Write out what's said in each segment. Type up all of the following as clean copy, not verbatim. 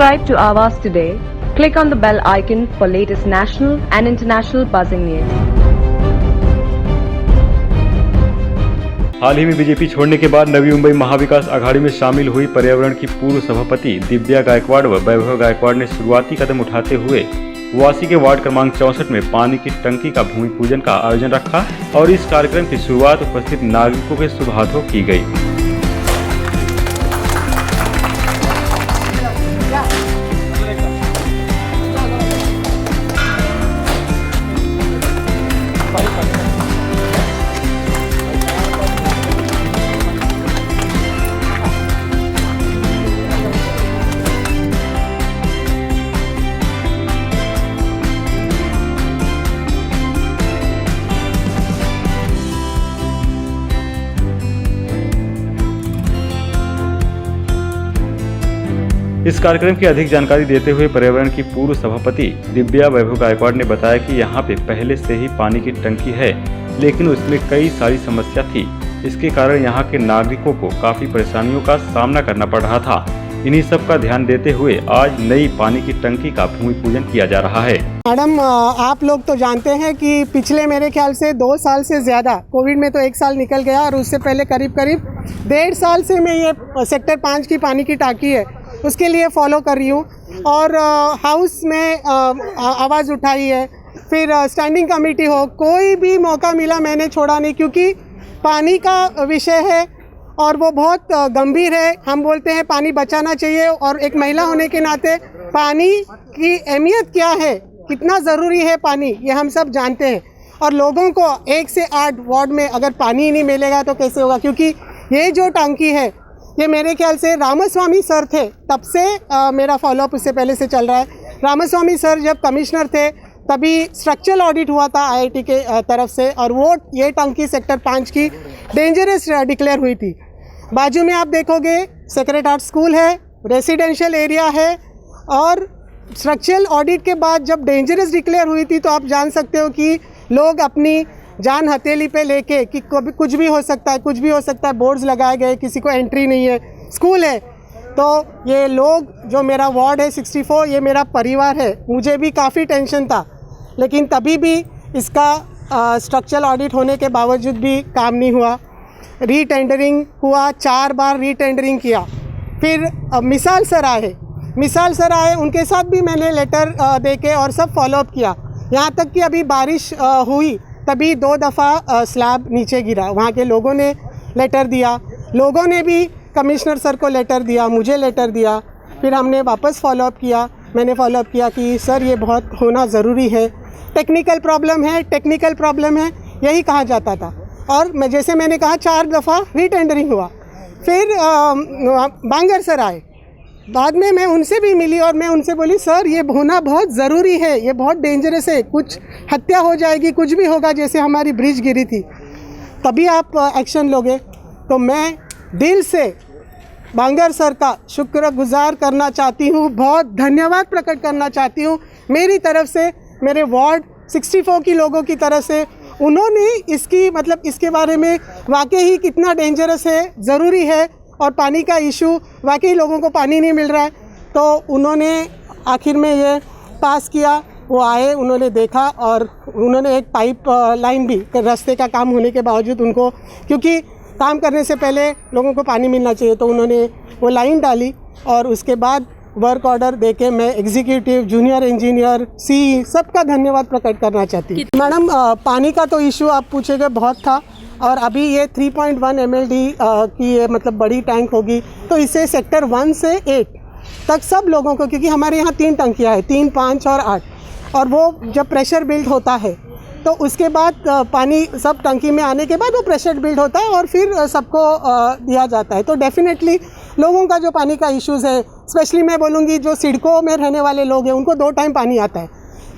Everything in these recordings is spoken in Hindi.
Subscribe to Awaaz today. Click on the bell icon for latest national and international buzzing news. हाल ही में बीजेपी छोड़ने के बाद नवी मुंबई महाविकास आघाड़ी में शामिल हुई पर्यावरण की पूर्व सभापति दिव्या गायकवाड़ व वैभव गायकवाड़ ने शुरुआती कदम उठाते हुए वासी के वार्ड क्रमांक 64 में पानी की टंकी का भूमि पूजन का आयोजन रखा और इस कार्यक्रम की शुरुआत उपस्थित नागरिकों के शुभ हाथों की गई। इस कार्यक्रम की अधिक जानकारी देते हुए पर्यावरण की पूर्व सभापति दिव्या वैभव गायकवाड़ ने बताया कि यहाँ पे पहले से ही पानी की टंकी है, लेकिन उसमें कई सारी समस्या थी। इसके कारण यहाँ के नागरिकों को काफी परेशानियों का सामना करना पड़ रहा था। इन्हीं सब का ध्यान देते हुए आज नई पानी की टंकी का भूमि पूजन किया जा रहा है। मैडम, आप लोग तो जानते हैं कि पिछले मेरे ख्याल से 2 साल से ज़्यादा, कोविड में तो 1 साल निकल गया और उससे पहले करीब 1.5 साल से मैं ये सेक्टर 5 की पानी की टांकी है उसके लिए फॉलो कर रही हूँ और हाउस में आवाज़ उठाई है, फिर स्टैंडिंग कमेटी हो, कोई भी मौका मिला मैंने छोड़ा नहीं, क्योंकि पानी का विषय है और वो बहुत गंभीर है। हम बोलते हैं पानी बचाना चाहिए और एक महिला होने के नाते पानी की अहमियत क्या है, कितना ज़रूरी है पानी, ये हम सब जानते हैं। और लोगों को 1 से 8 वार्ड में अगर पानी ही नहीं मिलेगा तो कैसे होगा, क्योंकि ये जो टंकी है ये मेरे ख्याल से रामास्वामी सर थे तब से मेरा फॉलोअप उससे पहले से चल रहा है। रामास्वामी सर जब कमिश्नर थे तभी स्ट्रक्चरल ऑडिट हुआ था आईआईटी के तरफ से और वो ये टंकी सेक्टर 5 की डेंजरस डिक्लेयर हुई थी। बाजू में आप देखोगे सेक्रेटरीट स्कूल है, रेसिडेंशियल एरिया है और स्ट्रक्चरल ऑडिट के बाद जब डेंजरस डिक्लेयर हुई थी तो आप जान सकते हो कि लोग अपनी जान हथेली पे लेके कि कभी कुछ भी हो सकता है, कुछ भी हो सकता है, बोर्ड्स लगाए गए, किसी को एंट्री नहीं है, स्कूल है। तो ये लोग, जो मेरा वार्ड है 64, ये मेरा परिवार है, मुझे भी काफ़ी टेंशन था, लेकिन तभी भी इसका स्ट्रक्चरल ऑडिट होने के बावजूद भी काम नहीं हुआ। रीटेंडरिंग हुआ, 4 बार रीटेंडरिंग किया। फिर मिसाल सर आए, उनके साथ भी मैंने लेटर दे के और सब फॉलोअप किया। यहाँ तक कि अभी बारिश हुई तभी 2 दफ़ा स्लैब नीचे गिरा, वहाँ के लोगों ने लेटर दिया, लोगों ने भी कमिश्नर सर को लेटर दिया, मुझे लेटर दिया। फिर हमने वापस फॉलोअप किया, मैंने फॉलोअप किया कि सर ये बहुत होना ज़रूरी है, टेक्निकल प्रॉब्लम है, यही कहा जाता था। और जैसे मैंने कहा 4 दफ़ा रीटेंडरिंग हुआ। फिर बांगर सर आए, बाद में मैं उनसे भी मिली और मैं उनसे बोली सर ये होना बहुत ज़रूरी है, ये बहुत डेंजरस है, कुछ हत्या हो जाएगी, कुछ भी होगा, जैसे हमारी ब्रिज गिरी थी, तभी आप एक्शन लोगे। तो मैं दिल से बांगर सर का शुक्रगुजार करना चाहती हूँ, बहुत धन्यवाद प्रकट करना चाहती हूँ मेरी तरफ से, मेरे वार्ड 64 की लोगों की तरफ से। उन्होंने इसके बारे में वाकई ही कितना डेंजरस है, ज़रूरी है और पानी का इशू, वाकई लोगों को पानी नहीं मिल रहा है, तो उन्होंने आखिर में ये पास किया। वो आए, उन्होंने देखा और उन्होंने एक पाइप लाइन भी, रास्ते का काम होने के बावजूद उनको, क्योंकि काम करने से पहले लोगों को पानी मिलना चाहिए, तो उन्होंने वो लाइन डाली और उसके बाद वर्क ऑर्डर देके मैं एग्जीक्यूटिव, जूनियर इंजीनियर, सी सबका धन्यवाद प्रकट करना चाहती हूँ। मैडम, पानी का तो इशू आप पूछेंगे बहुत था और अभी ये 3.1 MLD की ये बड़ी टैंक होगी, तो इससे सेक्टर 1 से 8 तक सब लोगों को, क्योंकि हमारे यहाँ 3 टंकियाँ हैं, 3, 5 और 8, और वो जब प्रेशर बिल्ड होता है तो उसके बाद पानी सब टंकी में आने के बाद वो प्रेशर बिल्ड होता है और फिर सबको दिया जाता है। तो डेफिनेटली लोगों का जो पानी का इश्यूज़ है, स्पेशली मैं बोलूँगी जो सिडकों में रहने वाले लोग हैं, उनको 2 टाइम पानी आता है।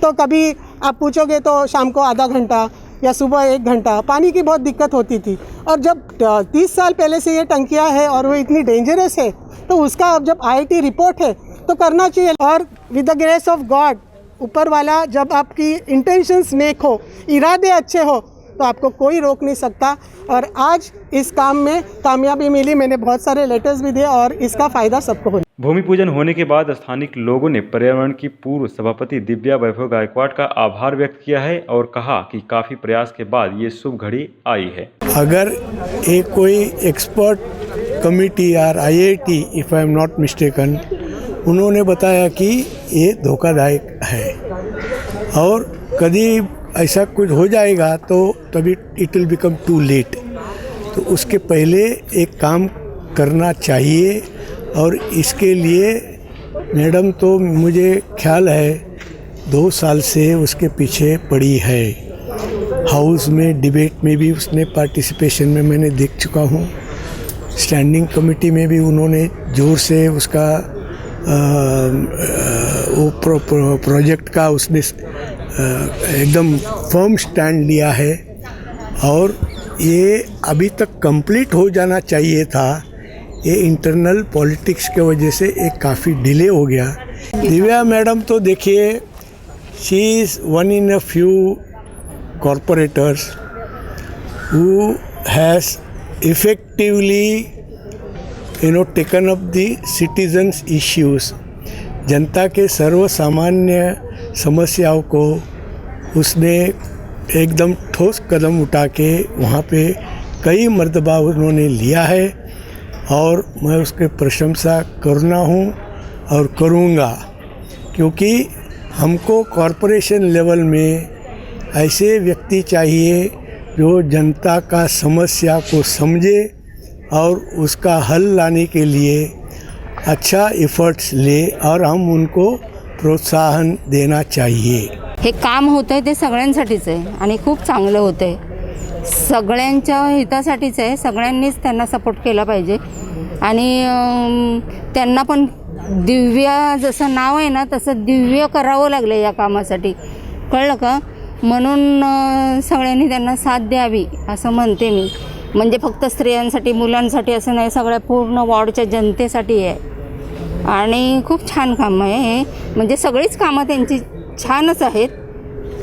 तो कभी आप पूछोगे तो शाम को आधा घंटा या सुबह 1 घंटा पानी की बहुत दिक्कत होती थी। और जब 30 साल पहले से ये टंकियाँ है और वो इतनी डेंजरस है, तो उसका अब जब आईआईटी रिपोर्ट है तो करना चाहिए। और with the grace of God, ऊपर वाला जब आपकी इंटेंशंस नेक हो, इरादे अच्छे हो, तो आपको कोई रोक नहीं सकता। और आज इस काम में कामयाबी मिली, मैंने बहुत सारे लेटर्स भी दिए और इसका फ़ायदा सबको हो। भूमि पूजन होने के बाद स्थानीय लोगों ने पर्यावरण की पूर्व सभापति दिव्या वैभव गायकवाड़ का आभार व्यक्त किया है और कहा कि काफी प्रयास के बाद ये शुभ घड़ी आई है। अगर एक कोई एक्सपर्ट कमिटी और IIT if I am not mistaken, उन्होंने बताया कि ये धोखादायक है और कभी ऐसा कुछ हो जाएगा तो तभी it will become too late. तो उसके पहले एक काम करना चाहिए और इसके लिए मैडम तो मुझे ख्याल है 2 साल से उसके पीछे पड़ी है। हाउस में डिबेट में भी उसने पार्टिसिपेशन में मैंने देख चुका हूँ, स्टैंडिंग कमेटी में भी उन्होंने ज़ोर से उसका वो प्रोजेक्ट का उसने एकदम फर्म स्टैंड लिया है और ये अभी तक कंप्लीट हो जाना चाहिए था। ये इंटरनल पॉलिटिक्स के वजह से एक काफ़ी डिले हो गया। दिव्या मैडम तो देखिए, she is one in a few corporators who has effectively taken up the citizens issues. जनता के सर्वसामान्य समस्याओं को उसने एकदम ठोस कदम उठा के वहाँ पे कई मर्तबा उन्होंने लिया है और मैं उसके प्रशंसा करना हूँ और करूँगा, क्योंकि हमको कॉरपोरेशन लेवल में ऐसे व्यक्ति चाहिए जो जनता का समस्या को समझे और उसका हल लाने के लिए अच्छा एफर्ट्स ले और हम उनको प्रोत्साहन देना चाहिए। हे काम होतं ते सगळ्यांसाठीच आहे आणि खूप चांगलं होतं आहे, सगळ्यांच्या हितासाठीच आहे। सगळ्यांनीच त्यांना सपोर्ट केला पाहिजे आणि त्यांना पण दिव्या जसं नाव आहे ना तसं दिव्य करावं लागलं या कामासाठी, कळलं का? म्हणून सगळ्यांनी त्यांना साथ द्यावी असं म्हणते मी। म्हणजे फक्त स्त्रियांसाठी मुलांसाठी असं नाही, सगळ्या पूर्ण वॉर्डच्या जनतेसाठी आहे आणि खूप छान काम आहे हे। म्हणजे सगळीच कामं त्यांची छानच आहेत,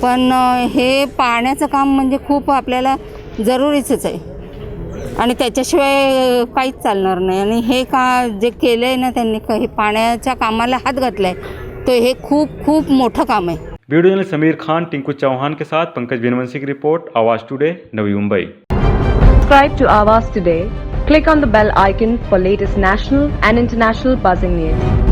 पण हे पाण्याचं काम म्हणजे खूप आपल्याला जरुरीचंच आहे आणि त्याच्याशिवाय काहीच चालणार नाही। आणि हे का जे केलं आहे ना त्यांनी, हे पाण्याच्या कामाला हात घातला आहे, तो हे खूप खूप मोठं काम आहे। वीडियो जर्नलिस्ट समीर खान, टिंकू चौहान के साथ पंकज बिनवंशी की रिपोर्ट, आवाज today, Navi Mumbai. Subscribe to Awaaz today. Click on the bell icon for latest national and international buzzing news.